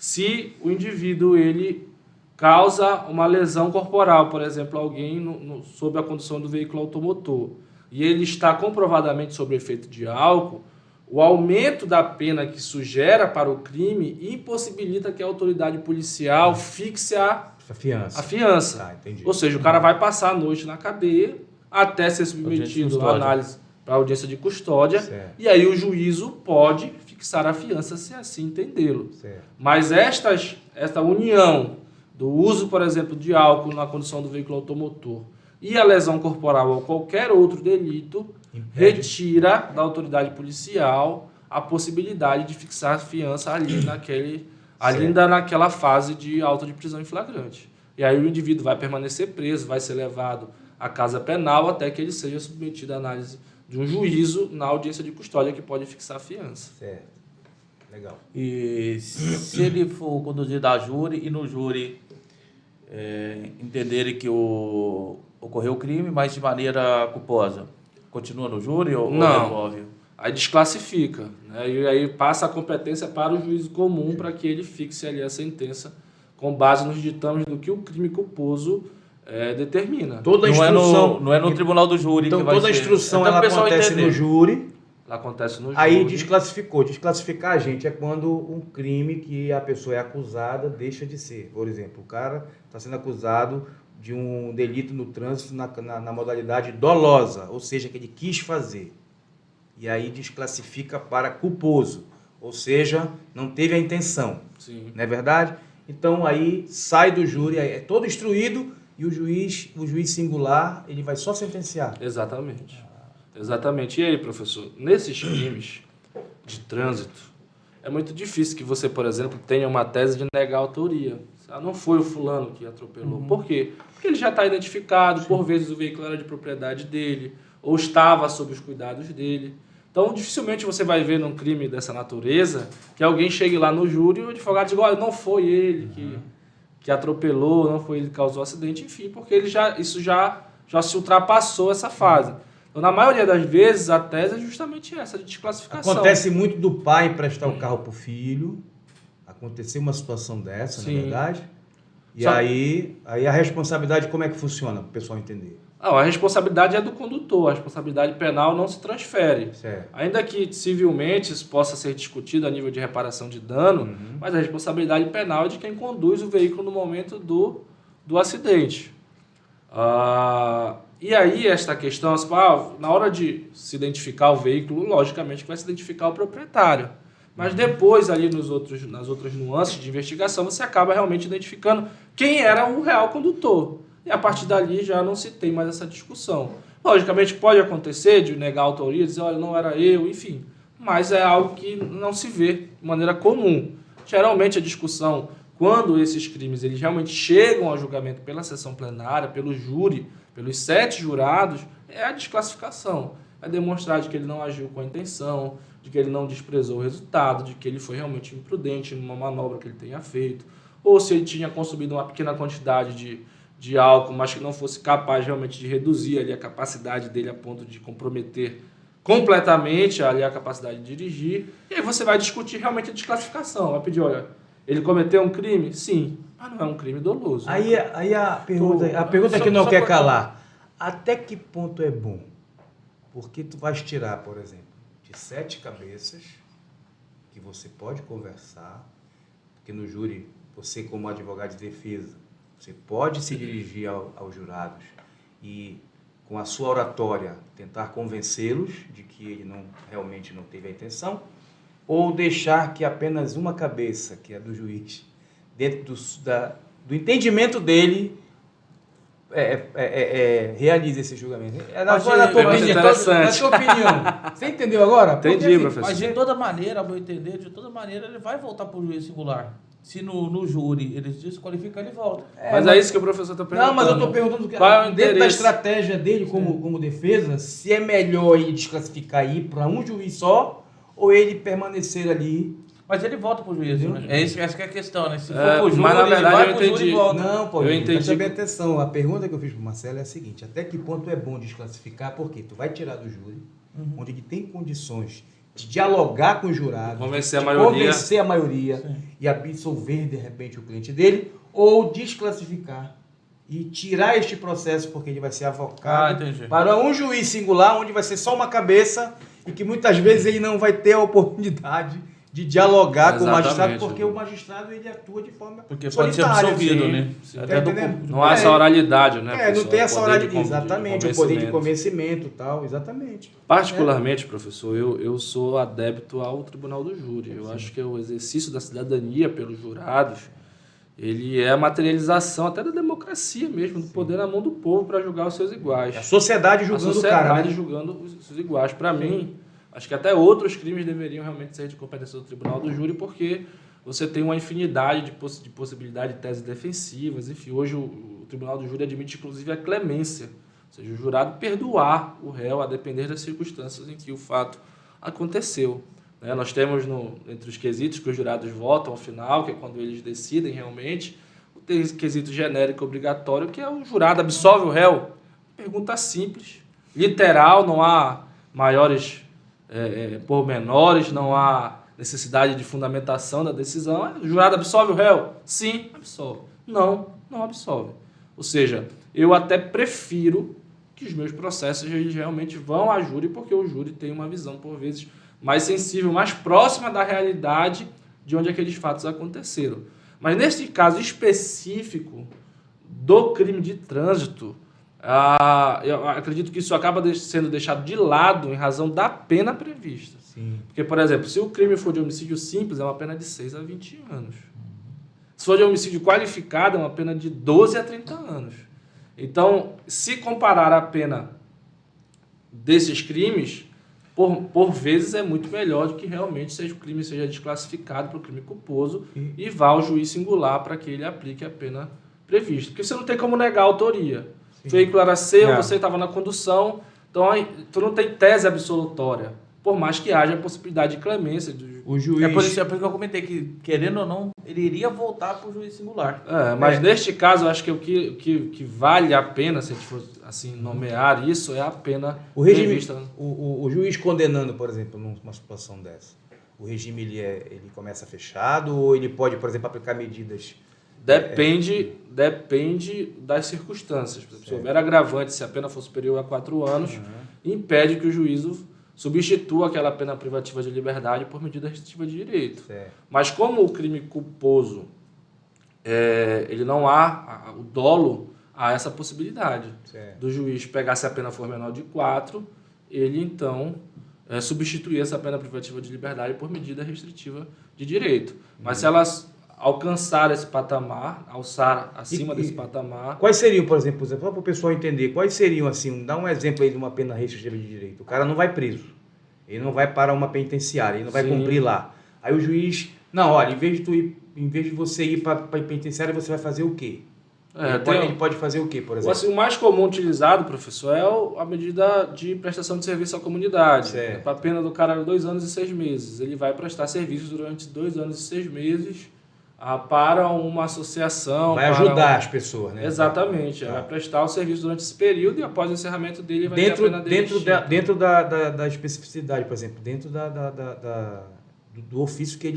se o indivíduo ele causa uma lesão corporal, por exemplo, alguém sob a condução do veículo automotor, e ele está comprovadamente sob efeito de álcool, o aumento da pena que isso gera para o crime impossibilita que a autoridade policial fixe a fiança. Tá, entendi. Ou seja, o cara vai passar a noite na cadeia até ser submetido à análise para audiência de custódia, certo. E aí o juízo pode fixar a fiança se assim entendê-lo. Mas esta união do uso, por exemplo, de álcool na condução do veículo automotor e a lesão corporal ou qualquer outro delito retira da autoridade policial a possibilidade de fixar a fiança ainda naquela fase de auto de prisão em flagrante. E aí o indivíduo vai permanecer preso, vai ser levado à casa penal até que ele seja submetido à análise de um juízo na audiência de custódia que pode fixar a fiança. Certo. Legal. E se ele for conduzido a júri e no júri entenderem que ocorreu o crime, mas de maneira culposa, continua no júri ou devolve? Aí desclassifica, né? E aí passa a competência para o juízo comum para que ele fixe ali a sentença com base nos ditames do que o crime culposo determina. Toda a instrução, não é no tribunal do júri então que vai toda a instrução ela acontece no júri. Aí desclassificou. Desclassificar, gente, é quando um crime que a pessoa é acusada deixa de ser. Por exemplo, o cara está sendo acusado de um delito no trânsito na modalidade dolosa, ou seja, que ele quis fazer. E aí desclassifica para culposo, ou seja, não teve a intenção. Sim. Não é verdade? Então aí sai do júri, é todo instruído e o juiz singular, ele vai só sentenciar. Exatamente. E aí, professor, nesses crimes de trânsito, é muito difícil que você, por exemplo, tenha uma tese de negar a autoria. Não foi o fulano que atropelou. Uhum. Por quê? Porque ele já está identificado, por vezes o veículo era de propriedade dele, ou estava sob os cuidados dele. Então, dificilmente você vai ver num crime dessa natureza que alguém chegue lá no júri e o advogado diga, olha, não foi ele que atropelou, não foi ele que causou o acidente, enfim, porque isso já se ultrapassou essa fase. Então, na maioria das vezes, a tese é justamente essa, de desclassificação. Acontece muito do pai emprestar o carro para o filho. Aconteceu uma situação dessa, Sim. Na verdade. E aí a responsabilidade, como é que funciona, para o pessoal entender? A responsabilidade é do condutor, a responsabilidade penal não se transfere. Certo. Ainda que civilmente isso possa ser discutido a nível de reparação de dano, mas a responsabilidade penal é de quem conduz o veículo no momento do acidente. E aí esta questão, na hora de se identificar o veículo, logicamente que vai se identificar o proprietário. Mas depois, ali nas outras nuances de investigação, você acaba realmente identificando quem era o real condutor. E a partir dali já não se tem mais essa discussão. Logicamente pode acontecer de negar a autoria, dizer, olha, não era eu, enfim. Mas é algo que não se vê de maneira comum. Geralmente a discussão, quando esses crimes eles realmente chegam ao julgamento pela sessão plenária, pelo júri, pelos 7 jurados, é a desclassificação. É demonstrar de que ele não agiu com a intenção, de que ele não desprezou o resultado, de que ele foi realmente imprudente numa manobra que ele tenha feito, ou se ele tinha consumido uma pequena quantidade de álcool, mas que não fosse capaz realmente de reduzir ali a capacidade dele a ponto de comprometer completamente ali a capacidade de dirigir. E aí você vai discutir realmente a desclassificação. Vai pedir, olha, ele cometeu um crime? Sim, mas não é um crime doloso. Aí a pergunta que não quer calar. Até que ponto é bom? Porque tu vais tirar, por exemplo, de 7 cabeças que você pode conversar, porque no júri, você como advogado de defesa, você pode se dirigir aos jurados e, com a sua oratória, tentar convencê-los de que ele realmente não teve a intenção, ou deixar que apenas uma cabeça, que é do juiz, dentro do entendimento dele, realize esse julgamento. Na tua opinião. Você entendeu agora? Entendi, porque, professor. Mas de toda maneira, a meu entender, ele vai voltar para o juiz singular. Se no júri eles desqualificam, ele volta. Mas é isso que o professor está perguntando. Não, mas eu estou perguntando qual é o dentro da estratégia dele como defesa, se é melhor ele desclassificar e ir para um juiz só, ou ele permanecer ali. Mas ele volta pro juiz, né? Essa que é a questão, né? Se for pro júri, mas na verdade ele vai eu pro júri e volta. Não, pô, eu entendi. Presta bem atenção. A pergunta que eu fiz pro Marcelo é a seguinte: até que ponto é bom desclassificar? Porque tu vai tirar do júri, onde ele tem condições de dialogar com o jurado, Convencer de a maioria. convencer a maioria e absolver, de repente, o cliente dele, ou desclassificar e tirar este processo, porque ele vai ser avocado para um juiz singular, onde vai ser só uma cabeça e que muitas vezes ele não vai ter a oportunidade de dialogar com o magistrado, porque o magistrado ele atua de forma porque pode ser solitária. absolvido, Sim, né? sim. Até do Não há essa oralidade, né? Não professor? tem essa O poder oralidade, exatamente, o poder de convencimento e tal, exatamente. Particularmente, professor, eu sou adepto ao Tribunal do Júri. Eu acho que o exercício da cidadania pelos jurados, ele é a materialização até da democracia mesmo, do poder na mão do povo para julgar os seus iguais. A sociedade julgando o cara. A sociedade julgando os seus iguais. Para mim, acho que até outros crimes deveriam realmente ser de competência do Tribunal do Júri, porque você tem uma infinidade de possibilidade de teses defensivas. Enfim, hoje o Tribunal do Júri admite, inclusive, a clemência. Ou seja, o jurado perdoar o réu a depender das circunstâncias em que o fato aconteceu. Nós temos, entre os quesitos que os jurados votam ao final, que é quando eles decidem realmente, o quesito genérico obrigatório, que é o jurado absolve o réu. Pergunta simples, literal, não há maiores pormenores, não há necessidade de fundamentação da decisão. O jurado absolve o réu? Sim, absolve. Não, não absolve. Ou seja, eu até prefiro que os meus processos eles realmente vão a júri, porque o júri tem uma visão, por vezes, mais sensível, mais próxima da realidade de onde aqueles fatos aconteceram. Mas nesse caso específico do crime de trânsito, eu acredito que isso acaba sendo deixado de lado em razão da pena prevista. Sim. Porque, por exemplo, se o crime for de homicídio simples, é uma pena de 6 a 20 anos. Se for de homicídio qualificado, é uma pena de 12 a 30 anos. Então, se comparar a pena desses crimes, por vezes é muito melhor do que realmente o crime seja desclassificado para o crime culposo e vá ao juiz singular para que ele aplique a pena prevista. Porque você não tem como negar a autoria. O veículo era seu, você estava na condução, então tu não tem tese absolutória, por mais que haja a possibilidade de clemência. O juiz... É por isso que eu comentei que, querendo ou não, ele iria voltar para o juiz singular. Mas neste caso, eu acho que o que vale a pena, se a gente for assim, nomear isso, é a pena prevista. O juiz condenando, por exemplo, numa situação dessa, o regime ele começa fechado ou ele pode, por exemplo, aplicar medidas... Depende das circunstâncias. Se houver agravante, se a pena for superior a 4 anos, impede que o juízo substitua aquela pena privativa de liberdade por medida restritiva de direito. Mas como o crime culposo, ele não há o dolo, há essa possibilidade do juiz pegar, se a pena for menor de 4, ele então substituir essa pena privativa de liberdade por medida restritiva de direito. Mas se elas alcançar esse patamar, alçar acima desse patamar... Quais seriam, por exemplo, para o pessoal entender, quais seriam, assim, dá um exemplo aí de uma pena restritiva de direito. O cara não vai preso, ele não vai para uma penitenciária, ele não vai cumprir lá. Aí o juiz, não, olha, em vez de você ir para a penitenciária, você vai fazer o quê? Ele pode fazer o quê, por exemplo? Assim, o mais comum utilizado, professor, é a medida de prestação de serviço à comunidade. Para a pena do cara 2 anos e 6 meses. Ele vai prestar serviços durante 2 anos e 6 meses para uma associação. Vai ajudar as pessoas, né? Exatamente. Vai prestar o serviço durante esse período e após o encerramento dele vai ter a pena dele. Dentro da especificidade, por exemplo, dentro do ofício que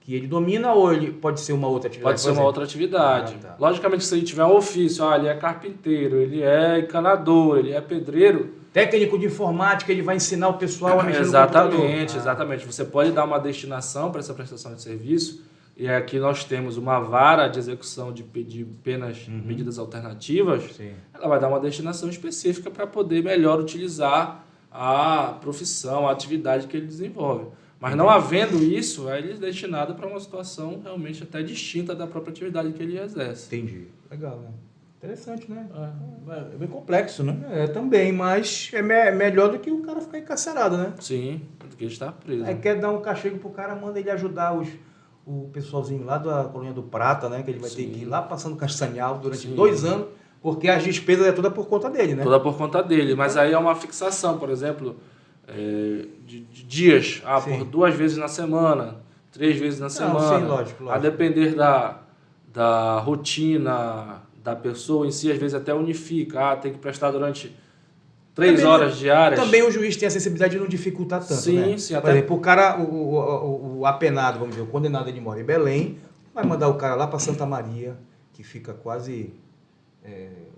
ele domina, ou ele pode ser uma outra atividade? Pode ser uma outra atividade. Logicamente, se ele tiver um ofício, ele é carpinteiro, ele é encanador, ele é pedreiro... Técnico de informática, ele vai ensinar o pessoal a mexer no computador. Exatamente. Você pode dar uma destinação para essa prestação de serviço. E aqui nós temos uma vara de execução de penas, medidas alternativas. Ela vai dar uma destinação específica para poder melhor utilizar a profissão, a atividade que ele desenvolve. Mas não havendo isso, aí ele é destinado para uma situação realmente até distinta da própria atividade que ele exerce. Entendi. Legal, né? Interessante, né? É bem complexo, né? Também, mas é melhor do que o cara ficar encarcerado, né? Sim, do que ele estar preso. Aí quer dar um cachego pro cara, manda ele ajudar o pessoalzinho lá da Colônia do Prata, né? Que ele vai ter que ir lá passando Castanhal durante 2 anos, porque as despesas é toda por conta dele, né? Toda por conta dele, mas aí é uma fixação, por exemplo, de dias, por 2 vezes na semana, 3 vezes na semana. Sim, lógico. A depender da rotina da pessoa em si, às vezes até unifica, tem que prestar durante 3 Também horas diárias. Também o juiz tem a sensibilidade de não dificultar tanto, Sim, né? sim, Por até- exemplo, o cara, o apenado, vamos dizer, o condenado, ele mora em Belém, vai mandar o cara lá para Santa Maria, que fica quase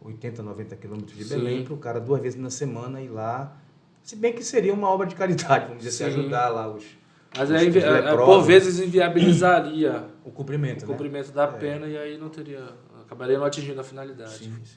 80, 90 quilômetros de Sim. Belém, para o cara 2 vezes na semana ir lá. Se bem que seria uma obra de caridade, vamos dizer, se Sim. ajudar lá os Mas os aí, leprosos. por vezes, inviabilizaria o cumprimento, o né? cumprimento da pena e aí não teria... Acabaria não atingindo a finalidade. Sim, sim.